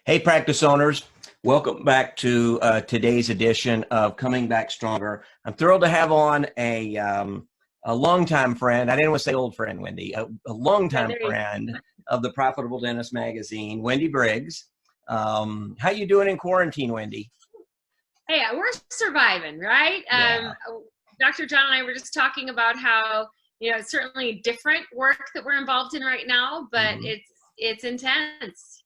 Hey, practice owners. Welcome back to today's edition of Coming Back Stronger. I'm thrilled to have on a longtime friend. I didn't want to say old friend, Wendy, a longtime friend of the Profitable Dentist magazine, Wendy Briggs. How you doing in quarantine, Wendy? Hey, we're surviving, right? Yeah. Dr. John and I were just talking about how, it's certainly different work that we're involved in right now, but it's intense.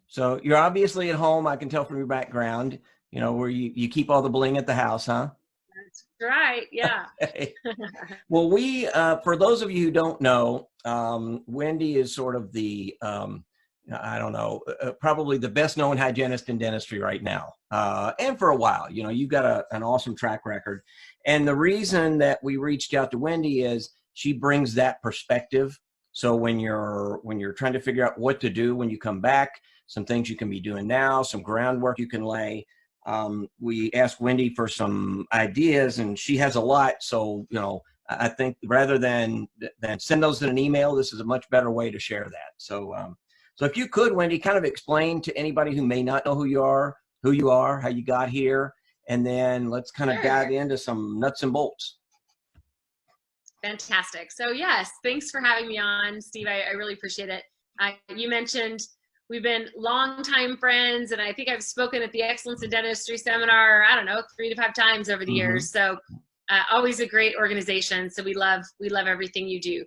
So you're obviously at home. I can tell from your background, where you keep all the bling at the house, huh? That's right. Yeah. Well, for those of you who don't know, Wendy is sort of the, I don't know, probably the best known hygienist in dentistry right now. And for a while, you've got an awesome track record. And the reason that we reached out to Wendy is she brings that perspective. So when you're trying to figure out what to do when you come back, some things you can be doing now, some groundwork you can lay. We asked Wendy for some ideas, and she has a lot. So, I think rather than send those in an email, this is a much better way to share that. So if you could, Wendy, kind of explain to anybody who may not know who you are, how you got here, and then let's kind of dive into some nuts and bolts. Fantastic. So yes, thanks for having me on, Steve. I really appreciate it. You mentioned we've been longtime friends, and I think I've spoken at the Excellence in Dentistry seminar, 3 to 5 times over the years. So always a great organization. So we love everything you do.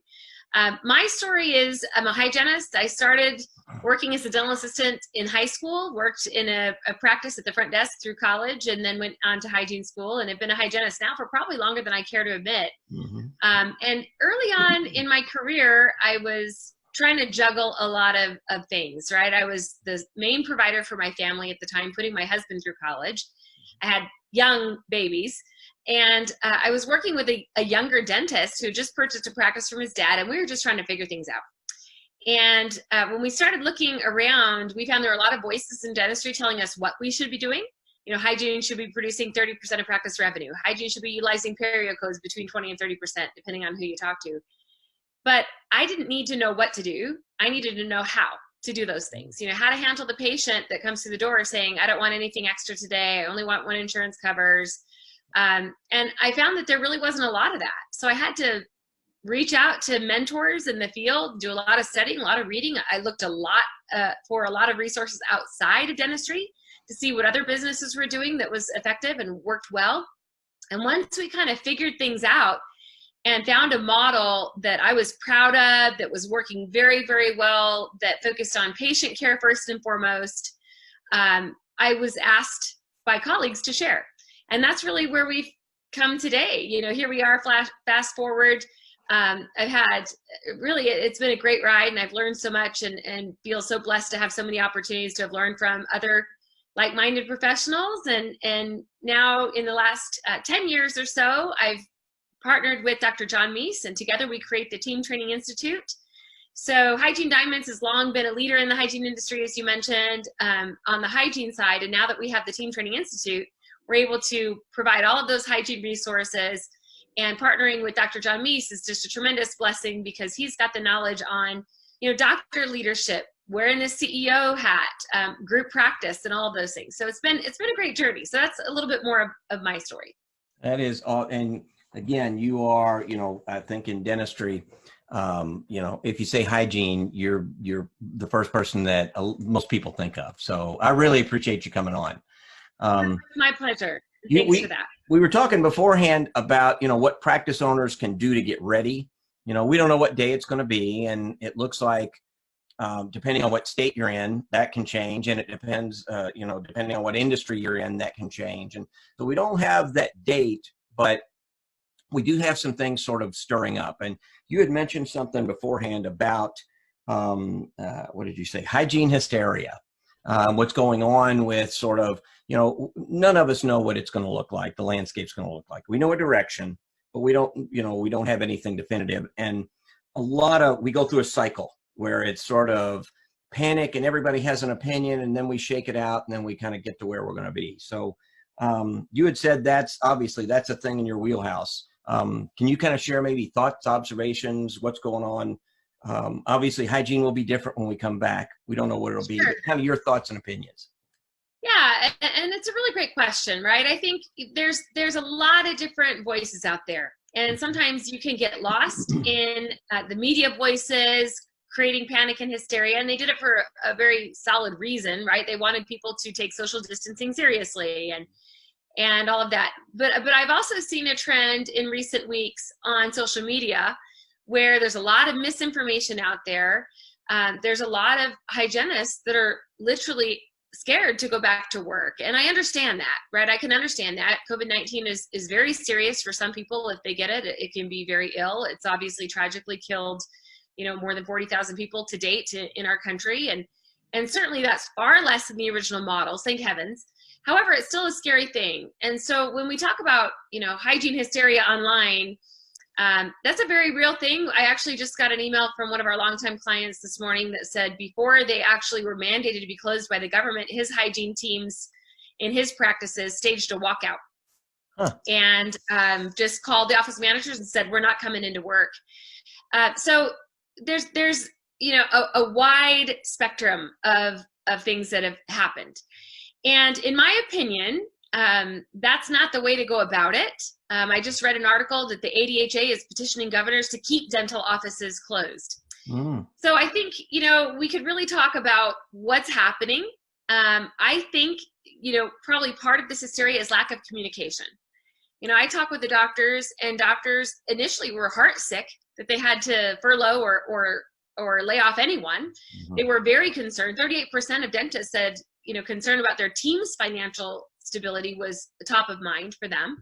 My story is I'm a hygienist. I started working as a dental assistant in high school, worked in a practice at the front desk through college, and then went on to hygiene school, and have been a hygienist now for probably longer than I care to admit. And early on in my career, I was trying to juggle a lot of things, right? I was the main provider for my family at the time, putting my husband through college. I had young babies, and I was working with a younger dentist who just purchased a practice from his dad, and we were just trying to figure things out. And when we started looking around, we found there were a lot of voices in dentistry telling us what we should be doing. Hygiene should be producing 30% of practice revenue. Hygiene should be utilizing perio codes between 20 and 30%, depending on who you talk to. But I didn't need to know what to do. I needed to know how to do those things. How to handle the patient that comes through the door saying, I don't want anything extra today. I only want what insurance covers. And I found that there really wasn't a lot of that. So I had to reach out to mentors in the field, do a lot of studying, a lot of reading. I looked a lot for a lot of resources outside of dentistry to see what other businesses were doing that was effective and worked well. And once we kind of figured things out and found a model that I was proud of, that was working very, very well, that focused on patient care first and foremost, I was asked by colleagues to share. And that's really where we've come today. Here we are, fast forward. I've had it's been a great ride, and I've learned so much and feel so blessed to have so many opportunities to have learned from other like-minded professionals. And now in the last 10 years or so, I've partnered with Dr. John Meis, and together we create the Team Training Institute. So Hygiene Diamonds has long been a leader in the hygiene industry, as you mentioned, on the hygiene side. And now that we have the Team Training Institute, we're able to provide all of those hygiene resources. And partnering with Dr. John Meis is just a tremendous blessing, because he's got the knowledge on, doctor leadership, wearing the CEO hat, group practice, and all of those things. So it's been a great journey. So that's a little bit more of my story. That is all. And again, you are, I think in dentistry, if you say hygiene, you're the first person that most people think of. So I really appreciate you coming on. My pleasure. Thanks for that. We were talking beforehand about, what practice owners can do to get ready. We don't know what day it's going to be. And it looks like, depending on what state you're in, that can change. And it depends, depending on what industry you're in, that can change. And so we don't have that date, but we do have some things sort of stirring up. And you had mentioned something beforehand about, what did you say? Hygiene hysteria. What's going on with sort of, none of us know what it's going to look like, the landscape's going to look like. We know a direction, but we don't have anything definitive. And we go through a cycle where it's sort of panic and everybody has an opinion, and then we shake it out, and then we kind of get to where we're going to be. So you had said that's a thing in your wheelhouse. Can you kind of share maybe thoughts, observations, what's going on Obviously, hygiene will be different when we come back. We don't know what it'll be. But kind of your thoughts and opinions. Yeah, and it's a really great question, right? I think there's a lot of different voices out there, and sometimes you can get lost in the media voices creating panic and hysteria, and they did it for a very solid reason, right? They wanted people to take social distancing seriously and all of that. But I've also seen a trend in recent weeks on social media where there's a lot of misinformation out there. There's a lot of hygienists that are literally scared to go back to work. And I understand that, right? I can understand that. COVID-19 is very serious for some people. If they get it, it can be very ill. It's obviously tragically killed, more than 40,000 people to date in our country. And certainly that's far less than the original models, thank heavens. However, it's still a scary thing. And so when we talk about, hygiene hysteria online, that's a very real thing. I actually just got an email from one of our longtime clients this morning that said before they actually were mandated to be closed by the government, his hygiene teams in his practices staged a walkout. And just called the office managers and said, we're not coming into work. So there's a wide spectrum of things that have happened. And in my opinion, that's not the way to go about it. I just read an article that the ADHA is petitioning governors to keep dental offices closed. So I think, we could really talk about what's happening. I think, probably part of this hysteria is lack of communication. I talk with the doctors, and doctors initially were heartsick that they had to furlough or lay off anyone. They were very concerned. 38% of dentists said, concern about their team's financial stability was top of mind for them.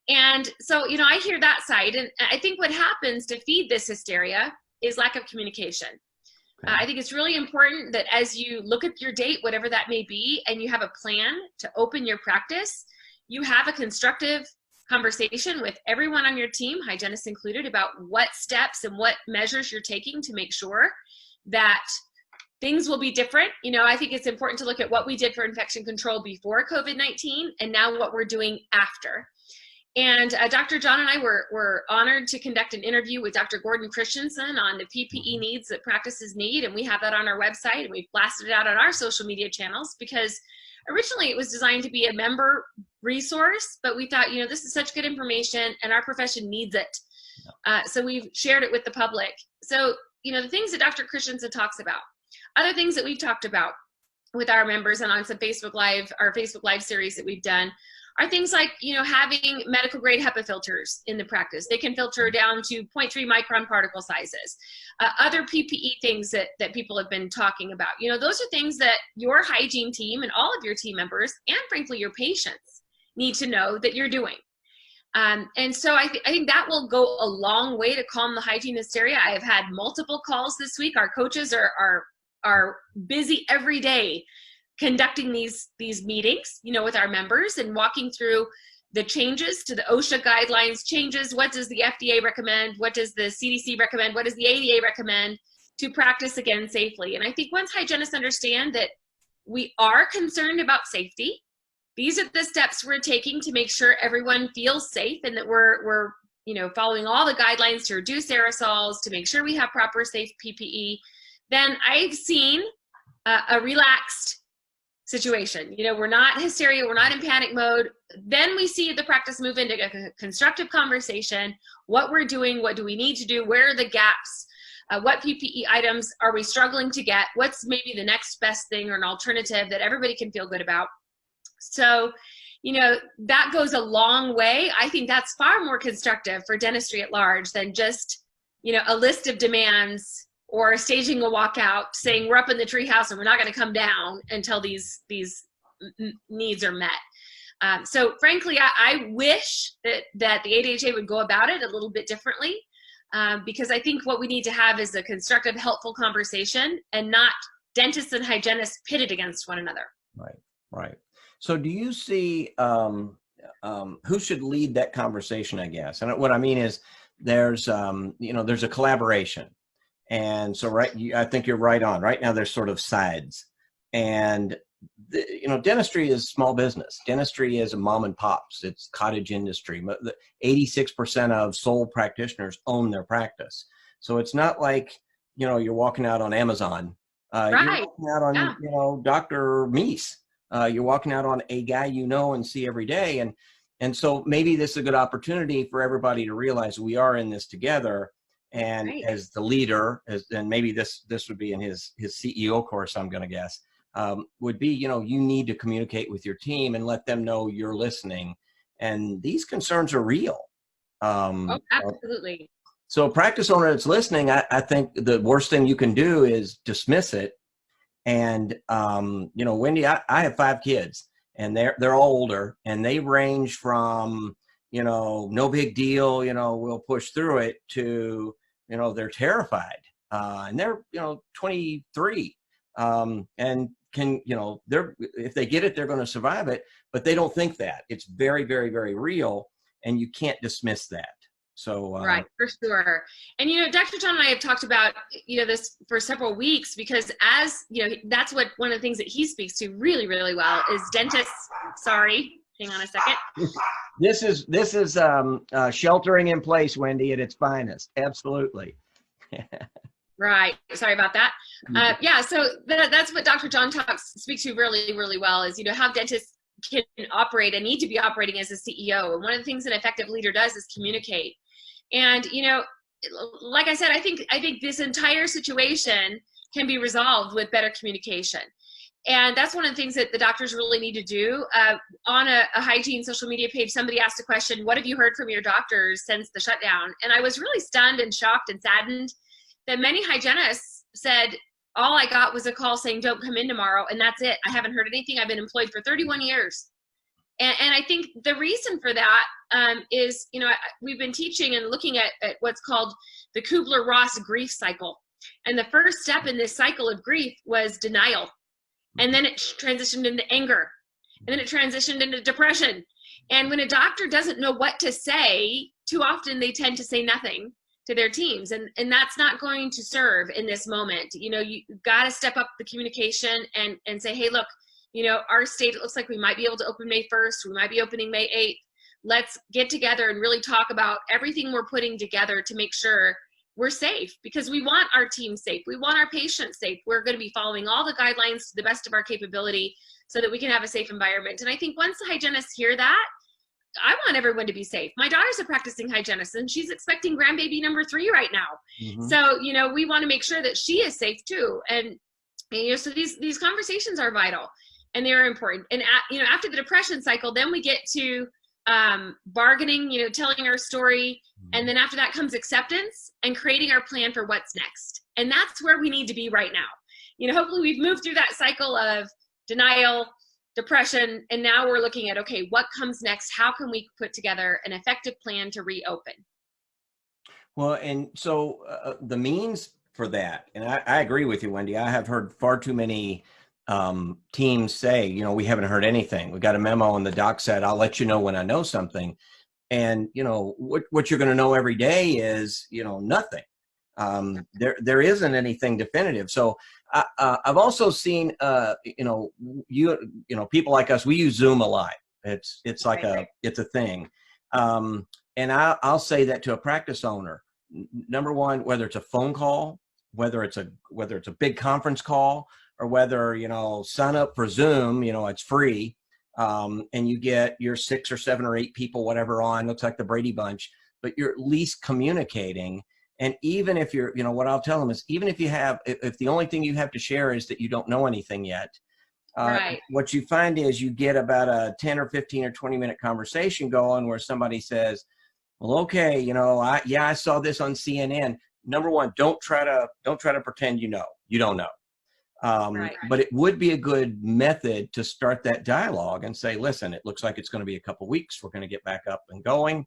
And so, I hear that side. And I think what happens to feed this hysteria is lack of communication. I think it's really important that as you look at your date, whatever that may be, and you have a plan to open your practice, you have a constructive conversation with everyone on your team, hygienists included, about what steps and what measures you're taking to make sure that things will be different. I think it's important to look at what we did for infection control before COVID-19 and now what we're doing after. And Dr. John and I were honored to conduct an interview with Dr. Gordon Christensen on the PPE needs that practices need. And we have that on our website, and we've blasted it out on our social media channels because originally it was designed to be a member resource, but we thought, this is such good information and our profession needs it. So we've shared it with the public. So, the things that Dr. Christensen talks about, other things that we've talked about with our members and on some our Facebook Live series that we've done are things like, having medical grade HEPA filters in the practice. They can filter down to 0.3 micron particle sizes. Other PPE things that people have been talking about. Those are things that your hygiene team and all of your team members and frankly your patients need to know that you're doing. And so I think that will go a long way to calm the hygiene hysteria. I have had multiple calls this week. Our coaches are busy every day conducting these meetings, with our members and walking through the changes to the OSHA guidelines changes. What does the FDA recommend? What does the CDC recommend? What does the ADA recommend to practice again safely? And I think once hygienists understand that we are concerned about safety, these are the steps we're taking to make sure everyone feels safe and that we're following all the guidelines to reduce aerosols, to make sure we have proper safe PPE, then I've seen a relaxed situation. We're not hysteria, we're not in panic mode. Then we see the practice move into a constructive conversation. What we're doing, what do we need to do? Where are the gaps? What PPE items are we struggling to get? What's maybe the next best thing or an alternative that everybody can feel good about? So, that goes a long way. I think that's far more constructive for dentistry at large than just, a list of demands or staging a walkout saying we're up in the treehouse and we're not going to come down until these needs are met. So frankly, I wish that the ADHA would go about it a little bit differently, because I think what we need to have is a constructive, helpful conversation and not dentists and hygienists pitted against one another. Right. So do you see who should lead that conversation, I guess? And what I mean is there's a collaboration. And so, I think you're right on. Right now, there's sort of sides, and dentistry is small business. Dentistry is a mom and pops. It's cottage industry. 86% of sole practitioners own their practice, so it's not like you're walking out on Amazon. You're Right. walking out on, Yeah. Dr. Meis. You're walking out on a guy you know and see every day. And so maybe this is a good opportunity for everybody to realize we are in this together. And Right. as the leader, and maybe this would be in his CEO course, I'm going to guess, would be, you need to communicate with your team and let them know you're listening. And these concerns are real. Oh, absolutely. So a practice owner that's listening, I think the worst thing you can do is dismiss it. And, Wendy, I have 5 kids, and they're all older, and they range from, no big deal, we'll push through it, to, they're terrified. And they're, 23. And can, if they get it, they're going to survive it, but they don't think that. It's very, very, very real, and you can't dismiss that. So Right, for sure. And, Dr. John and I have talked about, this for several weeks, because that's what one of the things that he speaks to really, really well is dentists. Sorry, hang on a second. This is sheltering in place, Wendy, at its finest. Absolutely. Right. Sorry about that. Yeah. So that's what Dr. John speaks to really, really well is, how dentists can operate and need to be operating as a CEO. And one of the things an effective leader does is communicate. And, like I said, I think this entire situation can be resolved with better communication. And that's one of the things that the doctors really need to do. On a hygiene social media page, somebody asked a question, what have you heard from your doctors since the shutdown? And I was really stunned and shocked and saddened that many hygienists said, all I got was a call saying, don't come in tomorrow. And that's it. I haven't heard anything. I've been employed for 31 years. And I think the reason for that is, we've been teaching and looking at what's called the Kubler-Ross grief cycle. And the first step in this cycle of grief was denial. And then it transitioned into anger. And then it transitioned into depression. And when a doctor doesn't know what to say, too often they tend to say nothing to their teams. And that's not going to serve in this moment. You've got to step up the communication and say, hey, look, our state, it looks like we might be able to open May 1st. We might be opening May 8th. Let's get together and really talk about everything we're putting together to make sure we're safe, because we want our team safe. We want our patients safe. We're going to be following all the guidelines to the best of our capability so that we can have a safe environment. And I think once the hygienists hear that, I want everyone to be safe. My daughter's a practicing hygienist, and she's expecting grandbaby number 3 right now. Mm-hmm. So, we want to make sure that she is safe too. And so these conversations are vital. And they're important. And after the depression cycle, then we get to bargaining, telling our story. And then after that comes acceptance and creating our plan for what's next. And that's where we need to be right now. Hopefully we've moved through that cycle of denial, depression, and now we're looking at, okay, what comes next? How can we put together an effective plan to reopen? Well, and so the means for that, and I agree with you, Wendy. I have heard far too many teams say, we haven't heard anything. We got a memo and the doc said, I'll let you know when I know something. And, what you're going to know every day is, nothing. There isn't anything definitive. So I've also seen, people like us, we use Zoom a lot. It's like it's a thing. And I'll say that to a practice owner. Number one, whether it's a phone call, whether it's a big conference call, or whether, sign up for Zoom, it's free. And you get your 6 or 7 or 8 people, whatever on, looks like the Brady Bunch, but you're at least communicating. And even if you're, what I'll tell them is, even if if the only thing you have to share is that you don't know anything yet, right. What you find is you get about a 10 or 15 or 20-minute conversation going where somebody says, well, okay, I saw this on CNN. Number one, don't try to pretend you don't know. Right. But it would be a good method to start that dialogue and say, listen, it looks like it's going to be a couple weeks. We're going to get back up and going.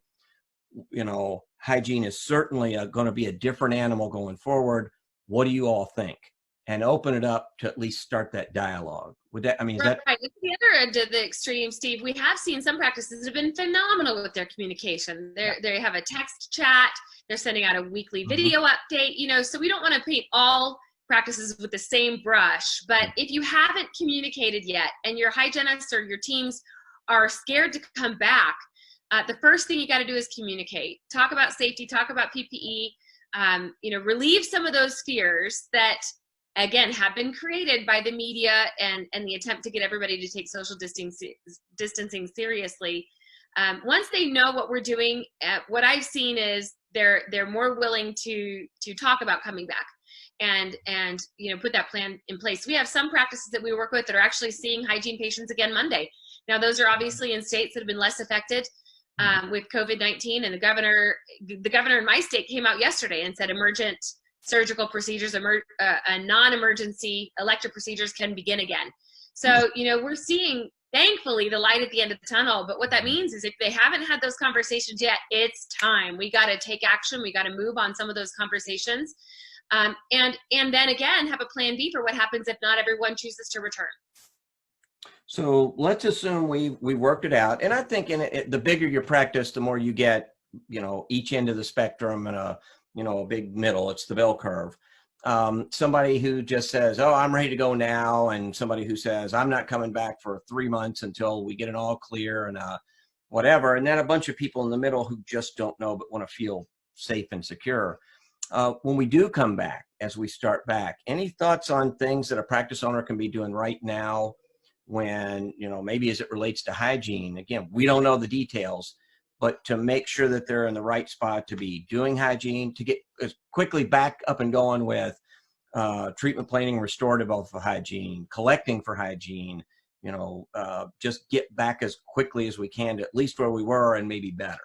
Hygiene is certainly going to be a different animal going forward. What do you all think? And open it up to at least start that dialogue. Would that, is that right? At the other end of the extreme, Steve, we have seen some practices that have been phenomenal with their communication. They have a text chat. They're sending out a weekly video update. So we don't want to paint all practices with the same brush, but if you haven't communicated yet and your hygienists or your teams are scared to come back, the first thing you got to do is communicate. Talk about safety, talk about PPE, relieve some of those fears that, again, have been created by the media and the attempt to get everybody to take social distancing seriously. Once they know what we're doing, what I've seen is they're more willing to talk about coming back and put that plan in place. We have some practices that we work with that are actually seeing hygiene patients again Monday. Now, those are obviously in states that have been less affected with COVID-19, and the governor in my state came out yesterday and said emergent surgical procedures, non-emergency elective procedures can begin again. So, we're seeing, thankfully, the light at the end of the tunnel. But what that means is if they haven't had those conversations yet, it's time. We got to take action. We got to move on some of those conversations. And then again, have a plan B for what happens if not everyone chooses to return. So let's assume we worked it out. And I think the bigger your practice, the more you get, each end of the spectrum and a big middle. It's the bell curve. Somebody who just says, oh, I'm ready to go now. And somebody who says, I'm not coming back for 3 months until we get it all clear and whatever. And then a bunch of people in the middle who just don't know but want to feel safe and secure. When we do come back, as we start back, any thoughts on things that a practice owner can be doing right now when, maybe as it relates to hygiene? Again, we don't know the details, but to make sure that they're in the right spot to be doing hygiene, to get as quickly back up and going with treatment planning, restorative of hygiene, collecting for hygiene, just get back as quickly as we can to at least where we were and maybe better.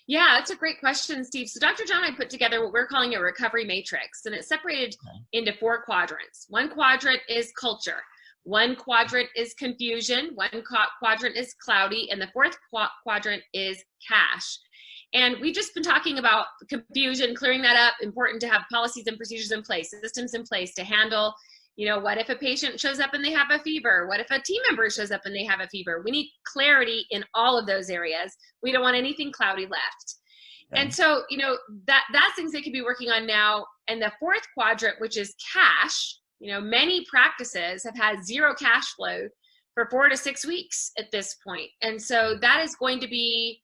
Yeah, that's a great question, Steve. So Dr. John and I put together what we're calling a recovery matrix, and it's separated into 4 quadrants. One quadrant is culture. One quadrant is confusion. One quadrant is cloudy. And the 4th quadrant is cash. And we've just been talking about confusion, clearing that up. Important to have policies and procedures in place, systems in place to handle, what if a patient shows up and they have a fever? What if a team member shows up and they have a fever? We need clarity in all of those areas. We don't want anything cloudy left. Okay. And so, that's things they could be working on now. And the 4th quadrant, which is cash, many practices have had 0 cash flow for 4 to 6 weeks at this point. And so that is going to be,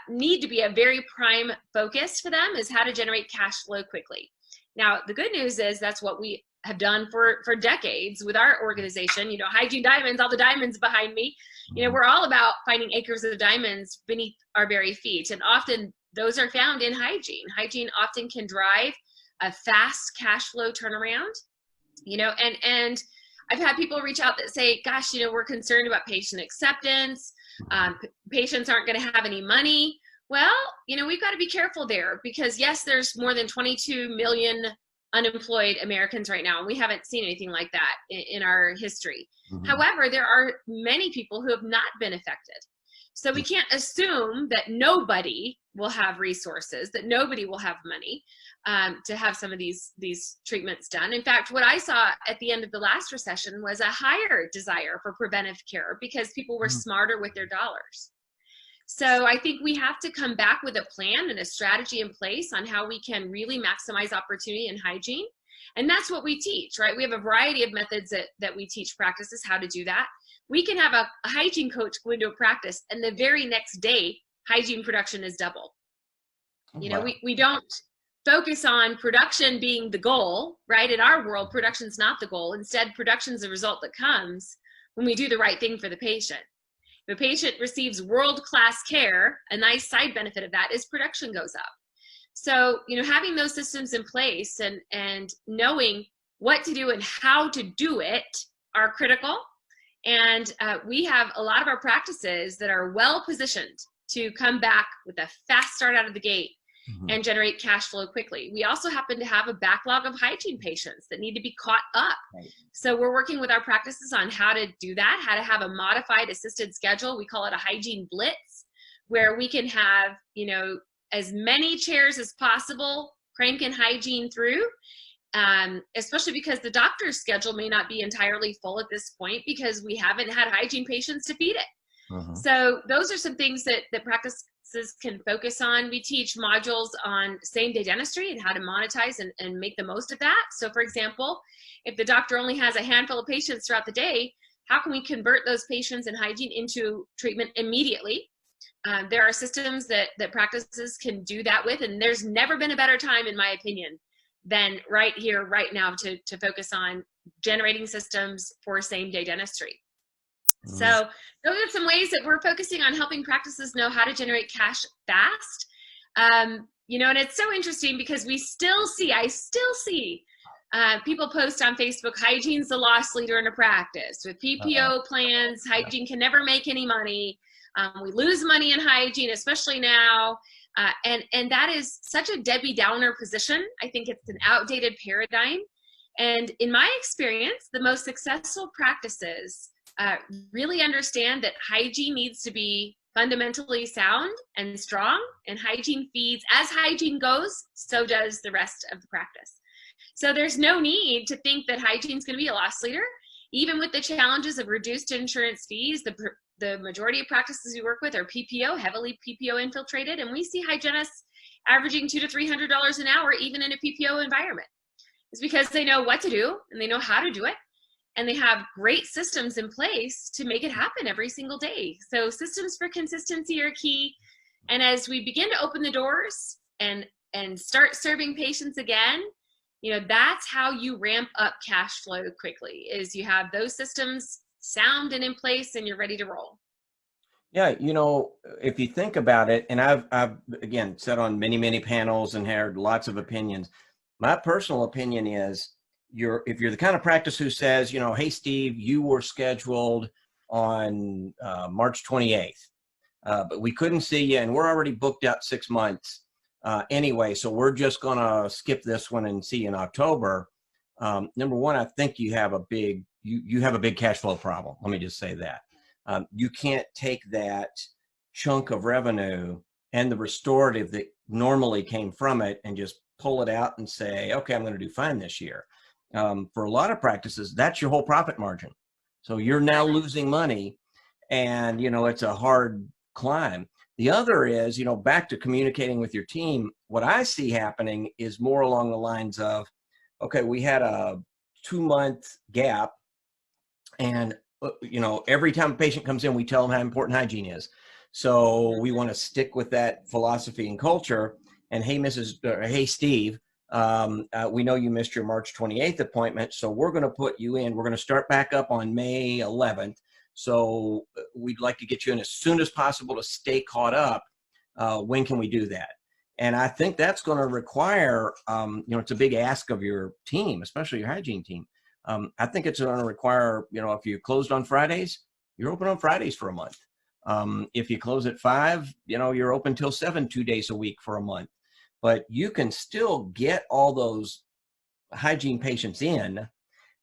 need to be a very prime focus for them, is how to generate cash flow quickly. Now, the good news is that's what we have done for decades with our organization. Hygiene Diamonds, all the diamonds behind me, we're all about finding acres of diamonds beneath our very feet. And often those are found in hygiene. Hygiene often can drive a fast cash flow turnaround, and I've had people reach out that say, gosh, we're concerned about patient acceptance. Patients aren't going to have any money. Well, we've got to be careful there, because yes, there's more than 22 million unemployed Americans right now, and we haven't seen anything like that in our history. Mm-hmm. However, there are many people who have not been affected. So we can't assume that nobody will have resources, that nobody will have money to have some of these treatments done. In fact, what I saw at the end of the last recession was a higher desire for preventive care because people were smarter with their dollars. So I think we have to come back with a plan and a strategy in place on how we can really maximize opportunity in hygiene. And that's what we teach, right? We have a variety of methods that we teach practices how to do that. We can have a hygiene coach go into a practice, and the very next day, hygiene production is double. We don't focus on production being the goal, right? In our world, production's not the goal. Instead, production's the result that comes when we do the right thing for the patient. If a patient receives world-class care, a nice side benefit of that is production goes up. So, having those systems in place and knowing what to do and how to do it are critical. And we have a lot of our practices that are well positioned to come back with a fast start out of the gate and generate cash flow quickly. We also happen to have a backlog of hygiene patients that need to be caught up. Right. So we're working with our practices on how to do that, how to have a modified assisted schedule. We call it a hygiene blitz, where we can have, as many chairs as possible cranking hygiene through, especially because the doctor's schedule may not be entirely full at this point because we haven't had hygiene patients to feed it. So those are some things that practices can focus on. We teach modules on same-day dentistry and how to monetize and make the most of that. So for example, if the doctor only has a handful of patients throughout the day, how can we convert those patients in hygiene into treatment immediately There are systems that practices can do that with, and there's never been a better time, in my opinion, than right here, right now, to focus on generating systems for same-day dentistry. So those are some ways that we're focusing on helping practices know how to generate cash fast. You know, and it's so interesting because I still see people post on Facebook, hygiene's the loss leader in a practice. With PPO plans, hygiene can never make any money. We lose money in hygiene, especially now. And that is such a Debbie Downer position. I think it's an outdated paradigm. And in my experience, the most successful practices really understand that hygiene needs to be fundamentally sound and strong, and hygiene feeds. As hygiene goes, so does the rest of the practice. So there's no need to think that hygiene is going to be a loss leader. Even with the challenges of reduced insurance fees, the majority of practices we work with are PPO, heavily PPO infiltrated, and we see hygienists averaging $200 to $300 an hour even in a PPO environment. It's because they know what to do and they know how to do it, and they have great systems in place to make it happen every single day. So systems for consistency are key. And as we begin to open the doors and start serving patients again, you know, that's how you ramp up cash flow quickly, is you have those systems sound and in place and you're ready to roll. Yeah, you know, if you think about it, and I've again sat on many panels and heard lots of opinions. My personal opinion is, if you're the kind of practice who says, you know, hey Steve, you were scheduled on March 28th, but we couldn't see you, and we're already booked out 6 months anyway, so we're just gonna skip this one and see you in October. Number one, I think you have a big cash flow problem. Let me just say that. You can't take that chunk of revenue and the restorative that normally came from it and just pull it out and say, okay, I'm going to do fine this year. For a lot of practices, that's your whole profit margin. So you're now losing money, and, you know, it's a hard climb. The other is, you know, back to communicating with your team. What I see happening is more along the lines of, okay, we had a 2-month gap, and, you know, every time a patient comes in, we tell them how important hygiene is. So we want to stick with that philosophy and culture. And hey, Steve, we know you missed your March 28th appointment, so we're going to put you in. We're going to start back up on May 11th. So we'd like to get you in as soon as possible to stay caught up. When can we do that? And I think that's going to require, you know, it's a big ask of your team, especially your hygiene team. I think it's going to require, you know, if you closed on Fridays, you're open on Fridays for a month. If you close at 5, you know, you're open till 7, 2 days a week for a month. But you can still get all those hygiene patients in,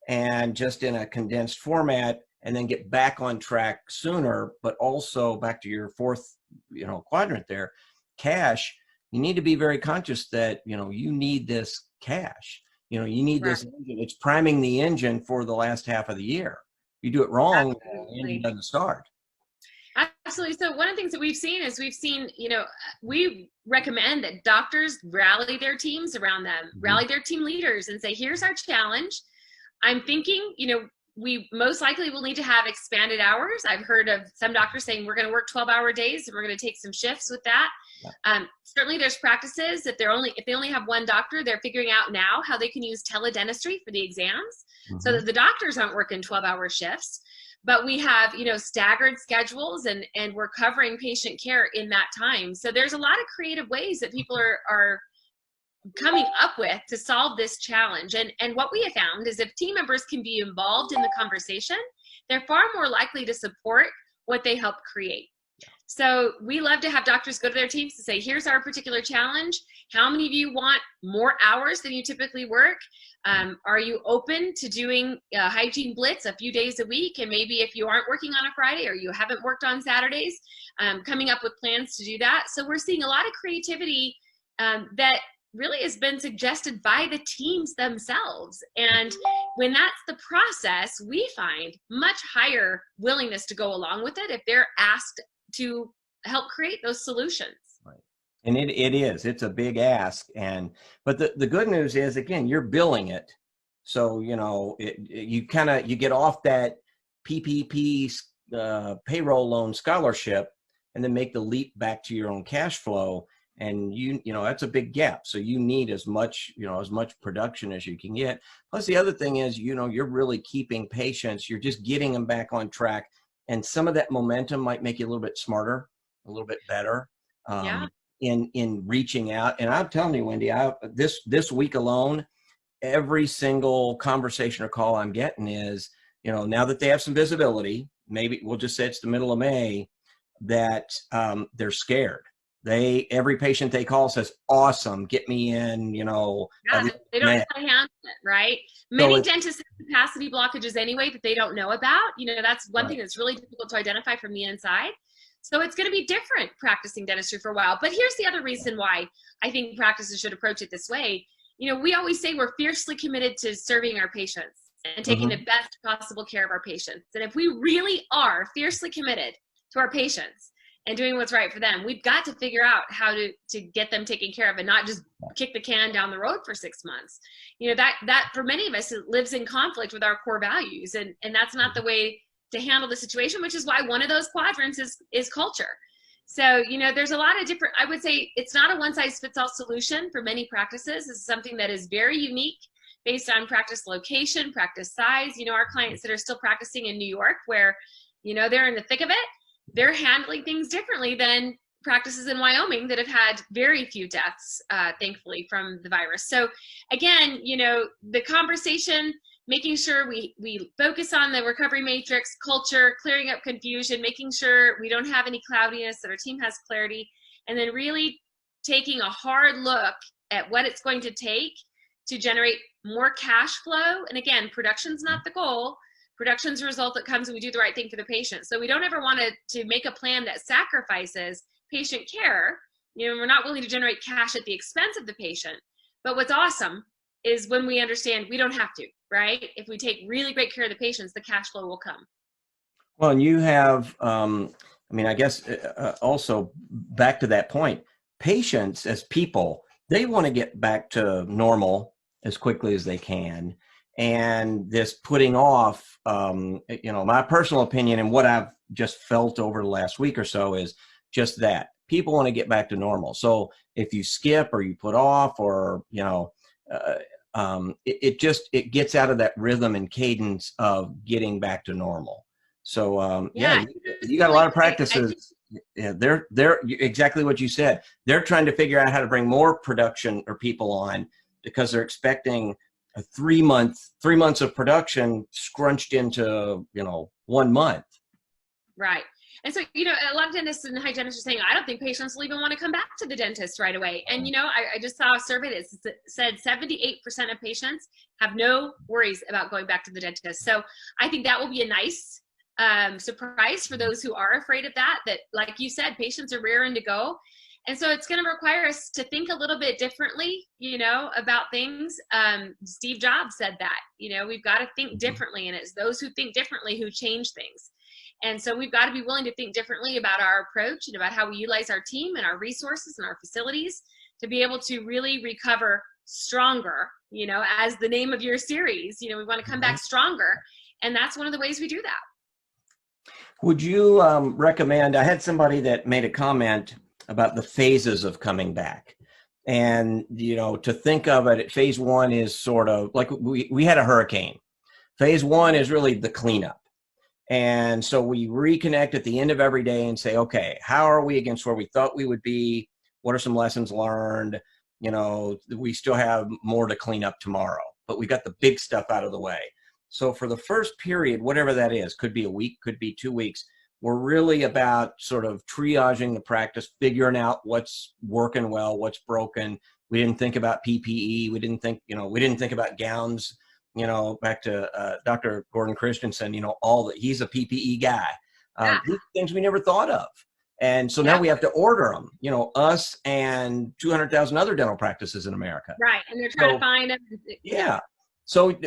and just in a condensed format, and then get back on track sooner. But also back to your fourth, you know, quadrant there, cash. You need to be very conscious that, you know, you need this cash. You know, you need this engine. It's priming the engine for the last half of the year. If you do it wrong, the engine doesn't start. Absolutely. So one of the things that we've seen, you know, we recommend that doctors rally their teams around them, rally their team leaders and say, here's our challenge. I'm thinking, you know, we most likely will need to have expanded hours. I've heard of some doctors saying we're going to work 12-hour days and we're going to take some shifts with that. Certainly there's practices, if they only have one doctor, they're figuring out now how they can use teledentistry for the exams so that the doctors aren't working 12-hour shifts. But we have, you know, staggered schedules, and we're covering patient care in that time. So there's a lot of creative ways that people are coming up with to solve this challenge. And what we have found is if team members can be involved in the conversation, they're far more likely to support what they help create. So we love to have doctors go to their teams and say, here's our particular challenge. How many of you want more hours than you typically work? Are you open to doing hygiene blitz a few days a week? And maybe if you aren't working on a Friday or you haven't worked on Saturdays, coming up with plans to do that. So we're seeing a lot of creativity that really has been suggested by the teams themselves. And when that's the process, we find much higher willingness to go along with it if they're asked to help create those solutions. Right. And it's a big ask. But the good news is, again, you're billing it. So, you know, you get off that PPP payroll loan scholarship, and then make the leap back to your own cash flow. And you know, that's a big gap. So you need as much, you know, as much production as you can get. Plus the other thing is, you know, you're really keeping patients, you're just getting them back on track. And some of that momentum might make you a little bit smarter, a little bit better Yeah. in reaching out. And I'm telling you, Wendy, this week alone, every single conversation or call I'm getting is, you know, now that they have some visibility, maybe we'll just say it's the middle of May, that they're scared. Every patient they call says, awesome, get me in, you know. Yeah, they don't know how to handle it, right? So Many dentists have capacity blockages anyway that they don't know about. You know, that's one thing that's really difficult to identify from the inside. So it's going to be different practicing dentistry for a while. But here's the other reason why I think practices should approach it this way. You know, we always say we're fiercely committed to serving our patients and taking the best possible care of our patients. And if we really are fiercely committed to our patients and doing what's right for them, we've got to figure out how to get them taken care of and not just kick the can down the road for 6 months. You know, that for many of us, it lives in conflict with our core values. And that's not the way to handle the situation, which is why one of those quadrants is culture. So, you know, there's a lot of different, I would say it's not a one size fits all solution for many practices. It's something that is very unique based on practice location, practice size. You know, our clients that are still practicing in New York where, you know, they're in the thick of it, they're handling things differently than practices in Wyoming that have had very few deaths, thankfully, from the virus. So again, you know, the conversation, making sure we focus on the recovery matrix, culture, clearing up confusion, making sure we don't have any cloudiness, that our team has clarity, and then really taking a hard look at what it's going to take to generate more cash flow. And again, production's not the goal. Production's a result that comes when we do the right thing for the patient. So we don't ever want to make a plan that sacrifices patient care. You know, we're not willing to generate cash at the expense of the patient. But what's awesome is when we understand we don't have to, right? If we take really great care of the patients, the cash flow will come. well, and you have, I mean, I guess also back to that point, patients as people, they want to get back to normal as quickly as they can. And this putting off, you know, my personal opinion and what I've just felt over the last week or so is just that people want to get back to normal. So if you skip or you put off or, you know, it gets out of that rhythm and cadence of getting back to normal. So yeah, you got a lot of practices. Yeah, they're exactly what you said. They're trying to figure out how to bring more production or people on because they're expecting a 3 months of production scrunched into, you know, 1 month. Right. And so, you know, a lot of dentists and hygienists are saying, I don't think patients will even want to come back to the dentist right away. And, you know, I just saw a survey that said 78% of patients have no worries about going back to the dentist. So I think that will be a nice surprise for those who are afraid of that, like you said, patients are raring to go. And so it's going to require us to think a little bit differently, you know, about things. Steve Jobs said that, you know, we've got to think differently. And it's those who think differently who change things. And so we've got to be willing to think differently about our approach and about how we utilize our team and our resources and our facilities to be able to really recover stronger, you know, as the name of your series. You know, we want to come back stronger. And that's one of the ways we do that. Would you recommend, I had somebody that made a comment about the phases of coming back. And, you know, to think of it, phase one is sort of like we had a hurricane. Phase one is really the cleanup. And so we reconnect at the end of every day and say, okay, how are we against where we thought we would be? What are some lessons learned? You know, we still have more to clean up tomorrow, but we got the big stuff out of the way. So for the first period, whatever that is, could be a week, could be 2 weeks, we're really about sort of triaging the practice, figuring out what's working well, what's broken. We didn't think about PPE. We didn't think about gowns. You know, back to Dr. Gordon Christensen, you know, he's a PPE guy. These are things we never thought of. And so now we have to order them, you know, us and 200,000 other dental practices in America. Right. And they're trying to find them. Yeah. So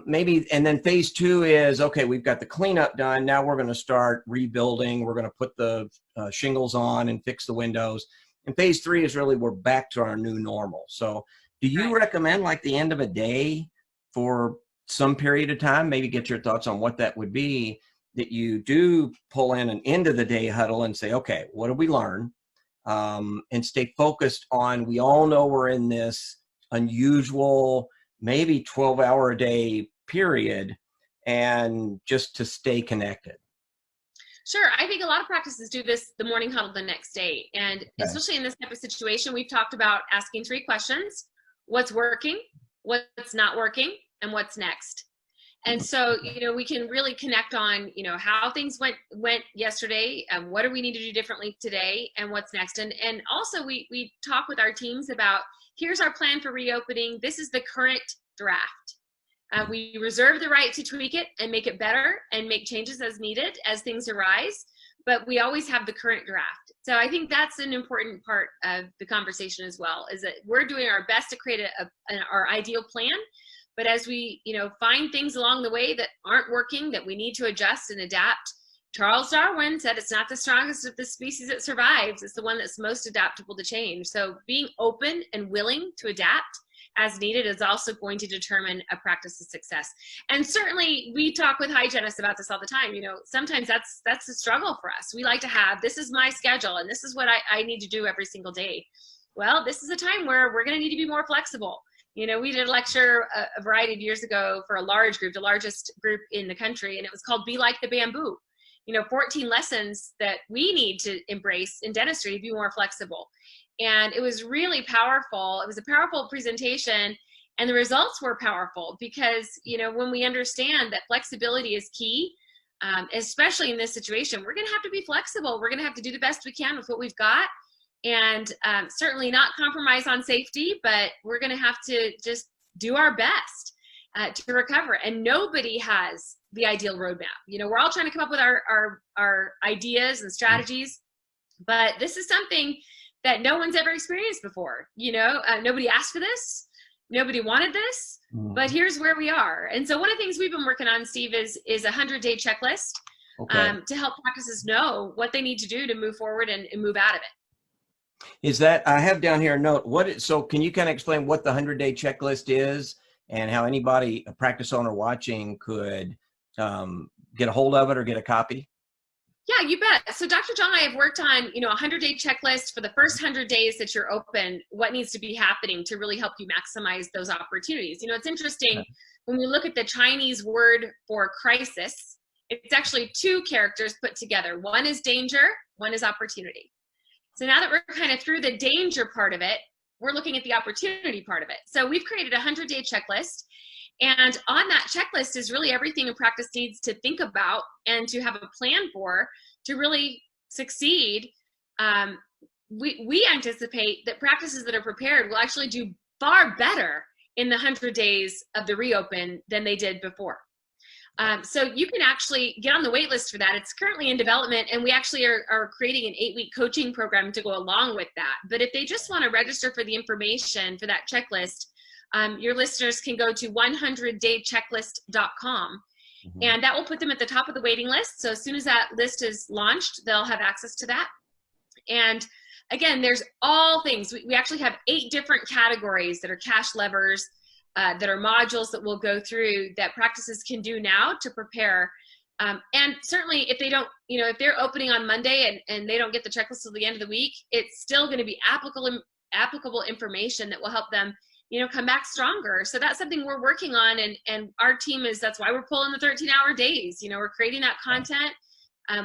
maybe, and then phase two is, okay, we've got the cleanup done. Now we're going to start rebuilding. We're going to put the shingles on and fix the windows. And phase three is really, we're back to our new normal. So do you recommend like the end of a day for some period of time, maybe get your thoughts on what that would be, that you do pull in an end of the day huddle and say, okay, what did we learn? And stay focused on, we all know we're in this unusual, maybe 12-hour a day period, and just to stay connected. Sure. I think a lot of practices do this the morning huddle the next day. And Okay. especially in this type of situation, we've talked about asking 3 questions: what's working, what's not working, and what's next. And so, we can really connect on, how things went yesterday, and what do we need to do differently today, and what's next. And also we talk with our teams about, here's our plan for reopening. This is the current draft. We reserve the right to tweak it and make it better and make changes as needed as things arise, but we always have the current draft. So I think that's an important part of the conversation as well, is that we're doing our best to create our ideal plan. But as we, find things along the way that aren't working, that we need to adjust and adapt, Charles Darwin said it's not the strongest of the species that survives, it's the one that's most adaptable to change. So being open and willing to adapt as needed is also going to determine a practice's success. And certainly we talk with hygienists about this all the time. Sometimes that's a struggle for us. We like to have, this is my schedule and this is what I need to do every single day. Well, this is a time where we're going to need to be more flexible. We did a lecture a variety of years ago for a large group, the largest group in the country, and it was called Be Like the Bamboo. 14 lessons that we need to embrace in dentistry to be more flexible. And it was really powerful. It was a powerful presentation, and the results were powerful because, when we understand that flexibility is key, especially in this situation, we're going to have to be flexible. We're going to have to do the best we can with what we've got, and certainly not compromise on safety, but we're going to have to just do our best to recover. And nobody has the ideal roadmap. We're all trying to come up with our ideas and strategies, but this is something that no one's ever experienced before. Nobody asked for this, nobody wanted this, but here's where we are. And so one of the things we've been working on, Steve, is a 100-day checklist to help practices know what they need to do to move forward and move out of it. Is that, I have down here a note, so can you kind of explain what the 100-day checklist is and how anybody, a practice owner watching, could get a hold of it or get a copy? Yeah, you bet. So Dr. John and I have worked on, a 100-day checklist for the first 100 days that you're open, what needs to be happening to really help you maximize those opportunities. It's interesting, when we look at the Chinese word for crisis, it's actually 2 characters put together. One is danger, one is opportunity. So now that we're kind of through the danger part of it, we're looking at the opportunity part of it. So we've created a 100-day checklist. And on that checklist is really everything a practice needs to think about and to have a plan for to really succeed. We anticipate that practices that are prepared will actually do far better in the 100 days of the reopen than they did before. So you can actually get on the wait list for that. It's currently in development, and we actually are creating an 8-week coaching program to go along with that. But if they just want to register for the information for that checklist, your listeners can go to 100daychecklist.com, and that will put them at the top of the waiting list. So as soon as that list is launched, they'll have access to that. And again, there's all things. We actually have 8 different categories that are cash levers, that are modules that we'll go through that practices can do now to prepare. And certainly if they don't, if they're opening on Monday and they don't get the checklist till the end of the week, it's still going to be applicable information that will help them, come back stronger. So that's something we're working on. And our team that's why we're pulling the 13-hour days. We're creating that content.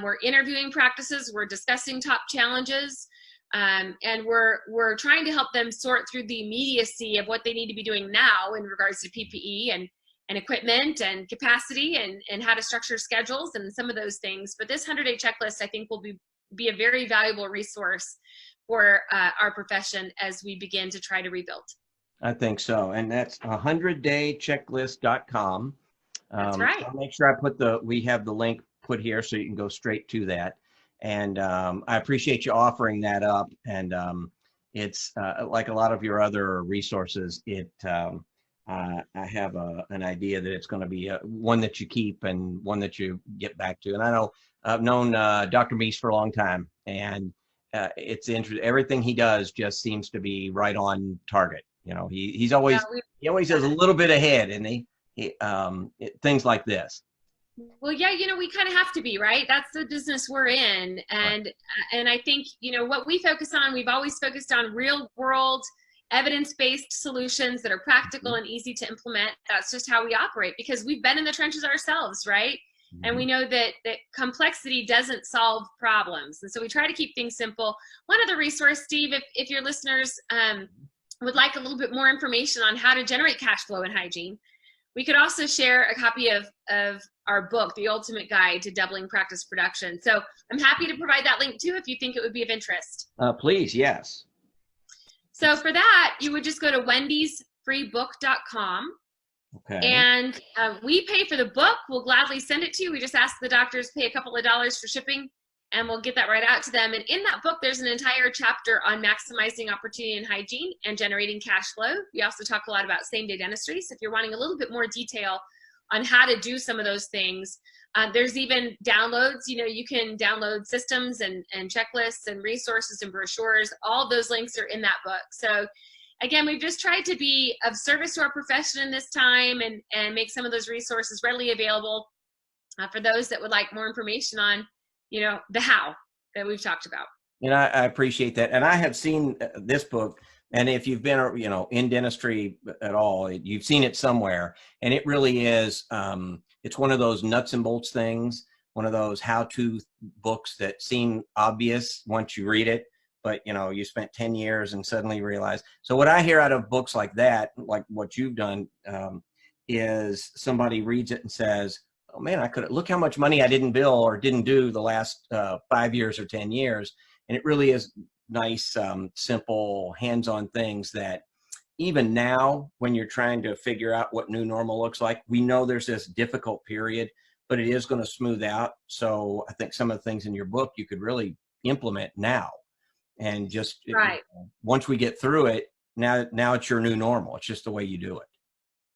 We're interviewing practices. We're discussing top challenges. And we're trying to help them sort through the immediacy of what they need to be doing now in regards to PPE and equipment and capacity and how to structure schedules and some of those things. But this 100-day checklist, I think, will be a very valuable resource for our profession as we begin to try to rebuild. I think so. And that's 100daychecklist.com. That's right. So I'll make sure we have the link put here so you can go straight to that. And I appreciate you offering that up. And it's like a lot of your other resources, I have an idea that it's going to be one that you keep and one that you get back to. And I know I've known Dr. Meis for a long time, and it's interesting. Everything he does just seems to be right on target. He always does a little bit ahead, and he things like this. Well, yeah, we kind of have to be, right? That's the business we're in. Right. And I think, what we focus on, we've always focused on real world evidence-based solutions that are practical Mhm. and easy to implement. That's just how we operate because we've been in the trenches ourselves, right? And we Mhm. know that complexity doesn't solve problems. And so we try to keep things simple. One other resource, Steve, if your listeners would like a little bit more information on how to generate cash flow in hygiene, we could also share a copy of our book, The Ultimate Guide to Doubling Practice Production. So I'm happy to provide that link too if you think it would be of interest. Please, yes. So for that, you would just go to wendysfreebook.com. Okay. And we pay for the book. We'll gladly send it to you. We just ask the doctors pay a couple of dollars for shipping, and we'll get that right out to them. And in that book, there's an entire chapter on maximizing opportunity in hygiene and generating cash flow. We also talk a lot about same-day dentistry. So if you're wanting a little bit more detail on how to do some of those things, there's even downloads. You can download systems and checklists and resources and brochures. All of those links are in that book. So again, we've just tried to be of service to our profession in this time and make some of those resources readily available for those that would like more information on, the how that we've talked about. And I appreciate that. And I have seen this book. And if you've been, in dentistry at all, you've seen it somewhere. And it really is, it's one of those nuts and bolts things, one of those how-to books that seem obvious once you read it. But, you spent 10 years and suddenly realize. So what I hear out of books like that, like what you've done, is somebody reads it and says, oh man, look how much money I didn't bill or didn't do the last 5 years or 10 years. And it really is nice, simple, hands-on things that even now, when you're trying to figure out what new normal looks like, we know there's this difficult period, but it is going to smooth out. So I think some of the things in your book you could really implement now. And just Right. Once we get through it, now it's your new normal. It's just the way you do it.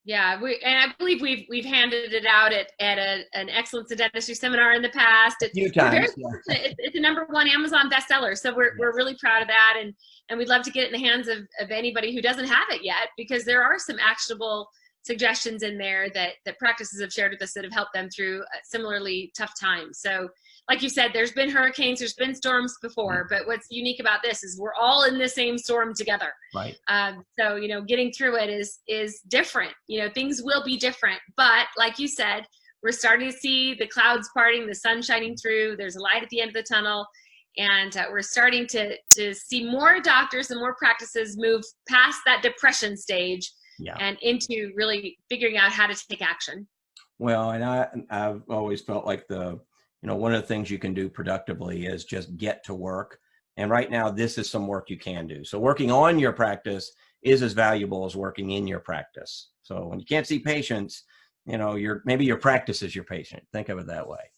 Yeah, and I believe we've handed it out at an excellence in dentistry seminar in the past. A few We're very times. Yeah. fortunate. It's a #1 Amazon bestseller, so we're really proud of that, and we'd love to get it in the hands of anybody who doesn't have it yet, because there are some actionable suggestions in there that practices have shared with us that have helped them through similarly tough times. So like you said, there's been hurricanes, there's been storms before, but what's unique about this is we're all in the same storm together. Right. So, getting through it is different. Things will be different, but like you said, we're starting to see the clouds parting, the sun shining through, there's a light at the end of the tunnel, and we're starting to see more doctors and more practices move past that depression stage and into really figuring out how to take action. Well, and I've always felt like one of the things you can do productively is just get to work. And right now, this is some work you can do. So working on your practice is as valuable as working in your practice. So when you can't see patients, maybe your practice is your patient. Think of it that way.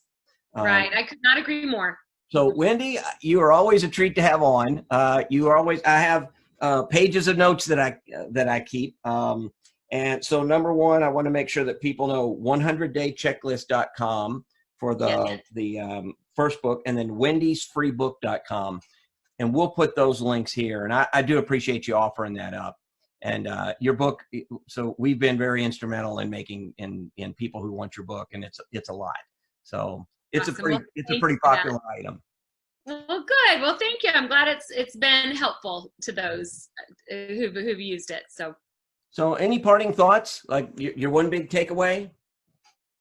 Right. I could not agree more. So Wendy, you are always a treat to have on. I have pages of notes that I keep. And so number one, I want to make sure that people know 100daychecklist.com for the first book, and then wendysfreebook.com. And we'll put those links here. And I do appreciate you offering that up. And your book, so we've been very instrumental in making in people who want your book, and it's a lot. So it's awesome. a pretty popular item. Well, good. Well, thank you. I'm glad it's been helpful to those who've used it. So any parting thoughts? Like your one big takeaway?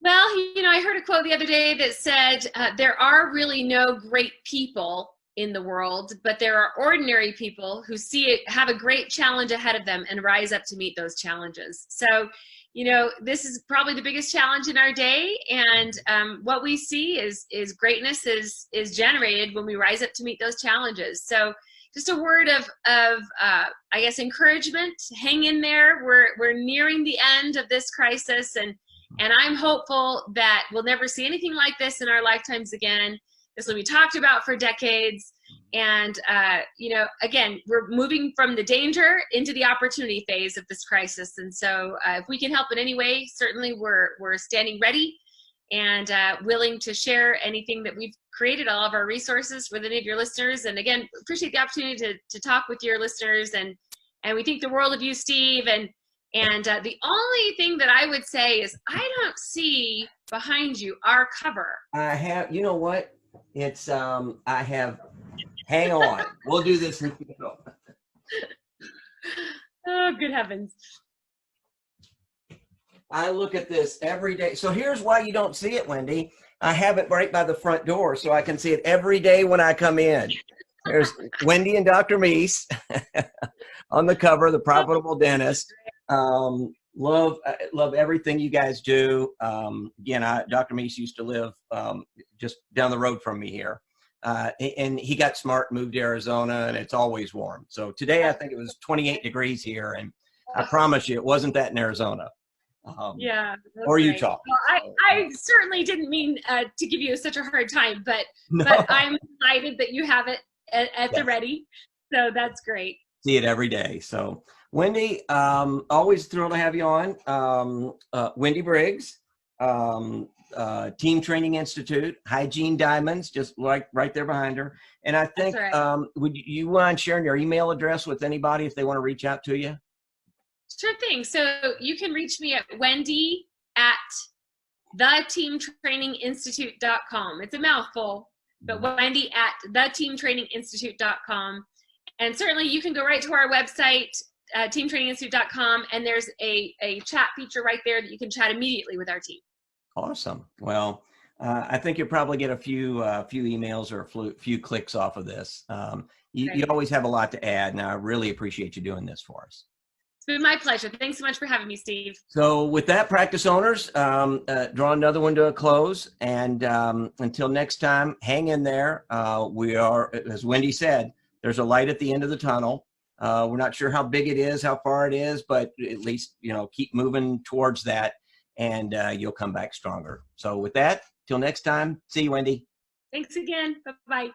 Well, I heard a quote the other day that said, there are really no great people in the world, but there are ordinary people who have a great challenge ahead of them and rise up to meet those challenges. So, this is probably the biggest challenge in our day. And what we see is greatness is generated when we rise up to meet those challenges. So just a word of I guess, encouragement. Hang in there. We're nearing the end of this crisis, and I'm hopeful that we'll never see anything like this in our lifetimes again. This will be talked about for decades. And, again, we're moving from the danger into the opportunity phase of this crisis. And so if we can help in any way, certainly we're standing ready and willing to share anything that we've created, all of our resources with any of your listeners. And again, appreciate the opportunity to talk with your listeners. And we think the world of you, Steve. And the only thing that I would say is I don't see behind you, our cover. I have, you know what? It's, I have, hang on. We'll do this. Oh, good heavens. I look at this every day. So here's why you don't see it, Wendy. I have it right by the front door so I can see it every day when I come in. There's Wendy and Dr. Meis on the cover, the Profitable Dentist. Love everything you guys do. Again, Dr. Meis used to live just down the road from me here. And he got smart, moved to Arizona, and it's always warm. So today I think it was 28 degrees here, and I promise you it wasn't that in Arizona. Yeah. Or Utah. Well, I certainly didn't mean to give you such a hard time, but No. but I'm excited that you have it at the ready. So that's great. See it every day. So Wendy, always thrilled to have you on. Wendy Briggs, Team Training Institute, Hygiene Diamonds, just right there behind her. And I think, right. Would you mind sharing your email address with anybody if they want to reach out to you? Sure thing. So you can reach me at Wendy at theteamtraininginstitute.com. It's a mouthful, but Wendy at theteamtraininginstitute.com. And certainly you can go right to our website, teamtraininginstitute.com, and there's a chat feature right there that you can chat immediately with our team. Awesome. Well, I think you'll probably get a few emails or a few clicks off of this. You always have a lot to add, and I really appreciate you doing this for us. It's been my pleasure. Thanks so much for having me, Steve. So with that, practice owners, draw another one to a close. And until next time, hang in there. We are, as Wendy said, there's a light at the end of the tunnel. We're not sure how big it is, how far it is, but at least, keep moving towards that, and you'll come back stronger. So with that, till next time, see you, Wendy. Thanks again. Bye-bye.